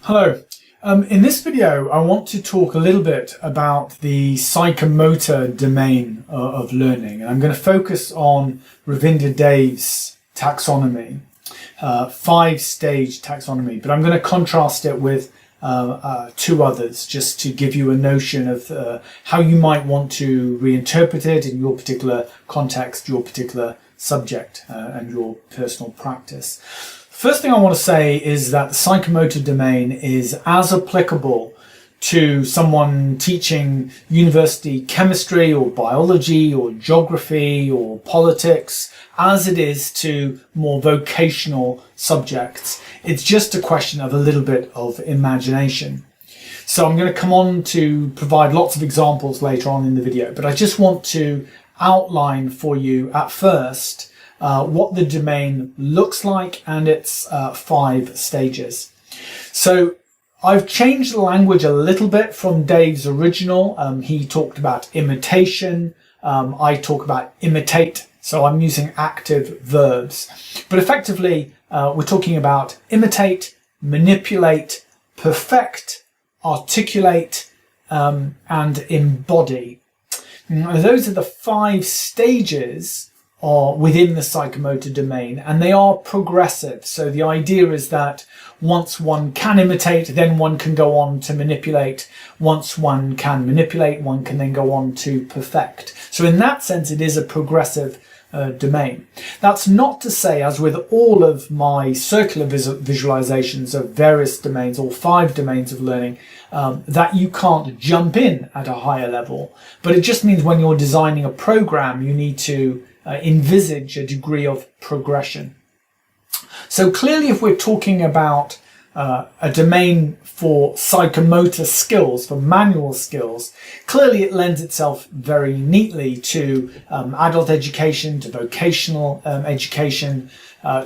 Hello. In this video, I want to talk a little bit about the psychomotor domain of learning. And I'm going to focus on Ravinder Dev's taxonomy, 5-stage taxonomy, but I'm going to contrast it with two others just to give you a notion of how you might want to reinterpret it in your particular context, your particular subject, and your personal practice. First thing I want to say is that the psychomotor domain is as applicable to someone teaching university chemistry or biology or geography or politics as it is to more vocational subjects. It's just a question of a little bit of imagination. So I'm going to come on to provide lots of examples later on in the video, but I just want to outline for you at first what the domain looks like and its 5 stages. So I've changed the language a little bit from Dave's original. He talked about imitation. I talk about imitate. So I'm using active verbs. But effectively, we're talking about imitate, manipulate, perfect, articulate, and embody. Now, those are the 5 stages within the psychomotor domain, and they are progressive. So the idea is that once one can imitate, then one can go on to manipulate. Once one can manipulate, one can then go on to perfect. So in that sense, it is a progressive domain. That's not to say, as with all of my circular visualizations of various domains, all 5 domains of learning, that you can't jump in at a higher level. But it just means when you're designing a program, you need to envisage a degree of progression. So clearly, if we're talking about a domain for psychomotor skills, for manual skills, clearly it lends itself very neatly to adult education, to vocational education,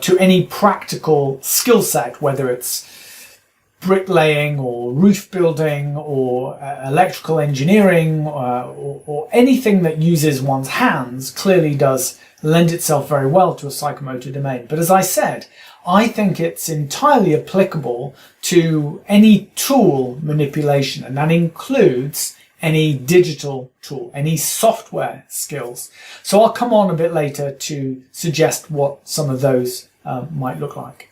to any practical skill set, whether it's bricklaying or roof building or electrical engineering or anything that uses one's hands clearly does lend itself very well to a psychomotor domain. But as I said, I think it's entirely applicable to any tool manipulation, and that includes any digital tool, any software skills. So I'll come on a bit later to suggest what some of those might look like.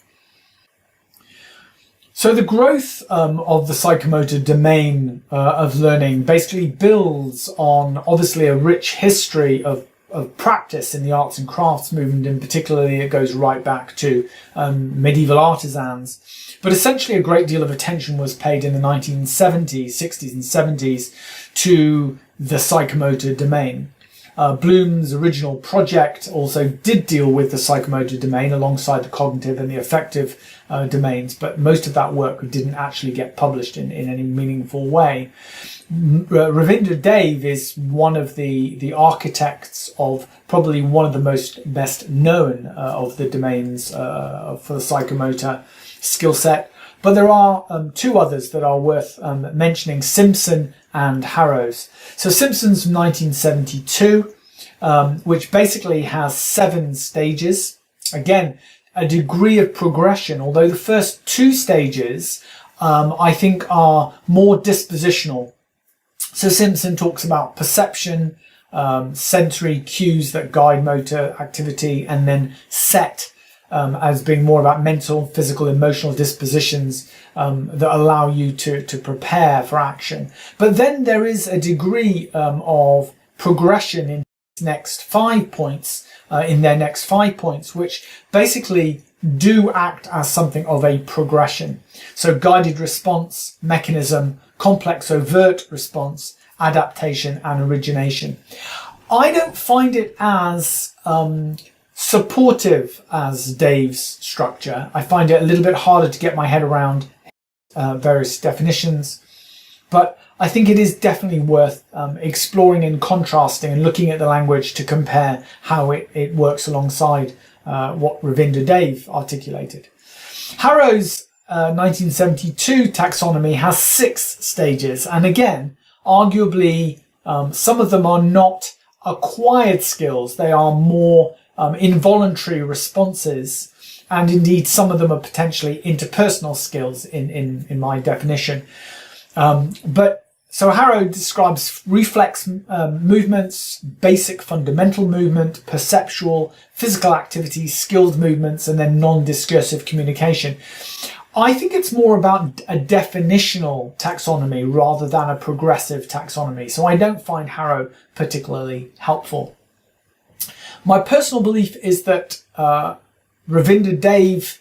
So the growth of the psychomotor domain of learning basically builds on obviously a rich history of practice in the arts and crafts movement, and particularly it goes right back to medieval artisans. But essentially a great deal of attention was paid in the 1970s, 60s and 70s to the psychomotor domain. Bloom's original project also did deal with the psychomotor domain alongside the cognitive and the affective domains, but most of that work didn't actually get published in any meaningful way. Ravinder Dev is one of the architects of probably one of the best known of the domains for the psychomotor skill set. But there are 2 others that are worth mentioning, Simpson and Harrow's. So Simpsons from 1972, which basically has 7 stages. Again, a degree of progression, although the first 2 stages I think are more dispositional. So Simpson talks about perception, sensory cues that guide motor activity, and then set as being more about mental, physical, emotional dispositions that allow you to prepare for action. But then there is a degree of progression in next 5 points, in their next 5 points, which basically do act as something of a progression. So guided response, mechanism, complex overt response, adaptation and origination. I don't find it as supportive as Dave's structure. I find it a little bit harder to get my head around various definitions, but I think it is definitely worth exploring and contrasting and looking at the language to compare how it works alongside what Ravinder Dev articulated. Harrow's 1972 taxonomy has 6 stages, and again, arguably some of them are not acquired skills. They are more involuntary responses and indeed some of them are potentially interpersonal skills in my definition. So Harrow describes reflex movements, basic fundamental movement, perceptual, physical activities, skilled movements, and then non-discursive communication. I think it's more about a definitional taxonomy rather than a progressive taxonomy. So I don't find Harrow particularly helpful. My personal belief is that Ravinder Dave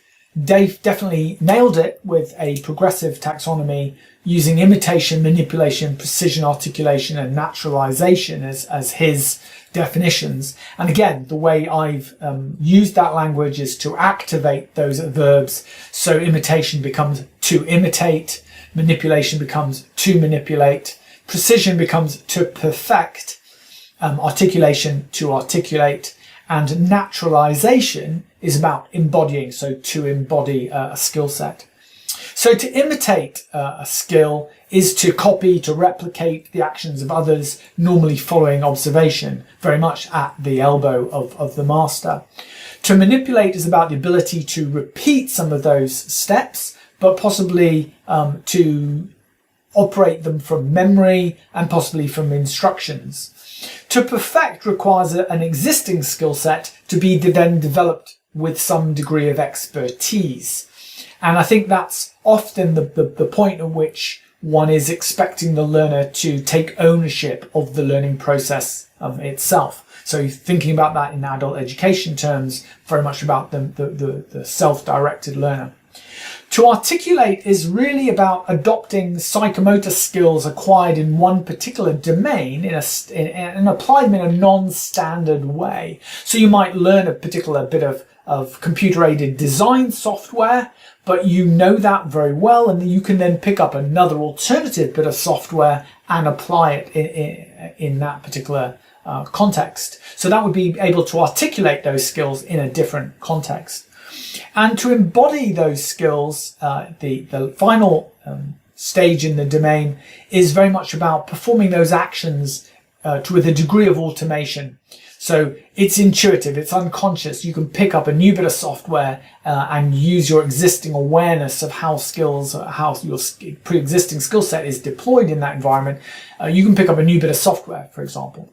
definitely nailed it with a progressive taxonomy using imitation, manipulation, precision, articulation, and naturalization as his definitions. And again, the way I've used that language is to activate those verbs. So imitation becomes to imitate, manipulation becomes to manipulate, precision becomes to perfect, articulation to articulate, and naturalization is about embodying, so to embody a skill set. So to imitate a skill is to copy, to replicate the actions of others, normally following observation, very much at the elbow of the master. To manipulate is about the ability to repeat some of those steps, but possibly to operate them from memory and possibly from instructions. To perfect requires an existing skill set to be then developed with some degree of expertise. And I think that's often the point at which one is expecting the learner to take ownership of the learning process itself. So thinking about that in adult education terms, very much about the self-directed learner. To articulate is really about adopting psychomotor skills acquired in one particular domain and apply them in a non-standard way. So you might learn a particular bit of computer-aided design software, but you know that very well, and you can then pick up another alternative bit of software and apply it in that particular context. So that would be able to articulate those skills in a different context. And to embody those skills, the final stage in the domain is very much about performing those actions with a degree of automation. So it's intuitive, it's unconscious. You can pick up a new bit of software and use your existing awareness of how your pre-existing skill set is deployed in that environment. You can pick up a new bit of software, for example.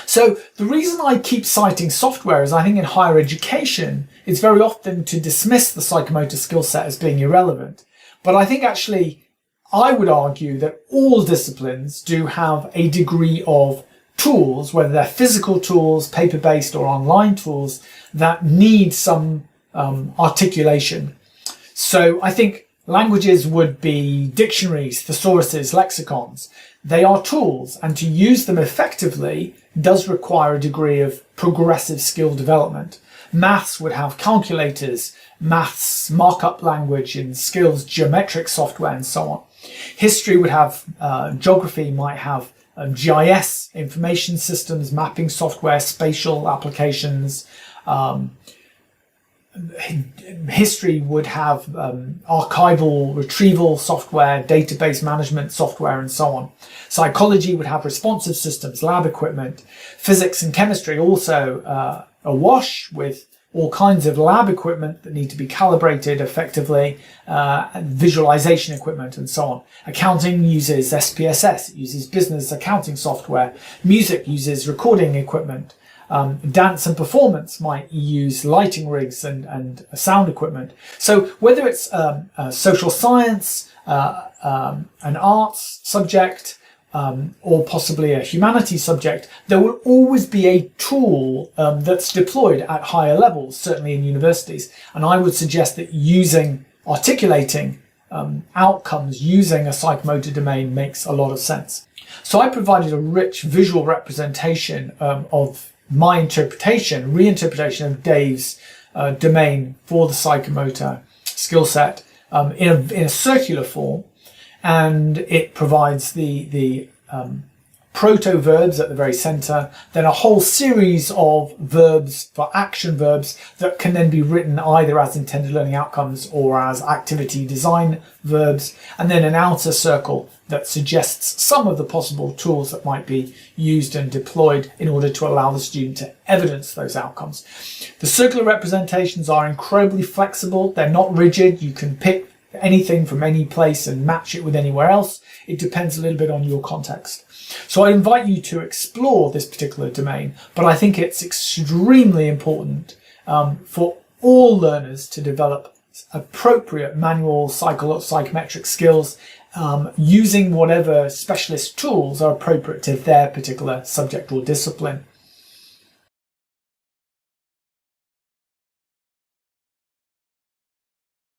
So the reason I keep citing software is I think in higher education, it's very often to dismiss the psychomotor skill set as being irrelevant. But I think actually, I would argue that all disciplines do have a degree of tools, whether they're physical tools, paper-based or online tools, that need some articulation. So I think languages would be dictionaries, thesauruses, lexicons. They are tools, and to use them effectively does require a degree of progressive skill development. Maths would have calculators, maths markup language and skills, geometric software, and so on. History would have, geography might have GIS, information systems, mapping software, spatial applications. History would have archival retrieval software, database management software, and so on. Psychology would have responsive systems, lab equipment. Physics and chemistry also awash with all kinds of lab equipment that need to be calibrated effectively, visualization equipment, and so on. Accounting uses SPSS, it uses business accounting software. Music uses recording equipment. Dance and performance might use lighting rigs and sound equipment. So whether it's a social science, an arts subject, or possibly a humanities subject, there will always be a tool that's deployed at higher levels, certainly in universities. And I would suggest that articulating outcomes using a psychomotor domain makes a lot of sense. So I provided a rich visual representation of my reinterpretation of Dave's domain for the psychomotor skill set in a circular form, and it provides the proto-verbs at the very center, then a whole series of verbs for action verbs that can then be written either as intended learning outcomes or as activity design verbs, and then an outer circle that suggests some of the possible tools that might be used and deployed in order to allow the student to evidence those outcomes. The circular representations are incredibly flexible. They're not rigid. You can pick anything from any place and match it with anywhere else. It depends a little bit on your context. So I invite you to explore this particular domain, but I think it's extremely important for all learners to develop appropriate manual psychometric skills using whatever specialist tools are appropriate to their particular subject or discipline.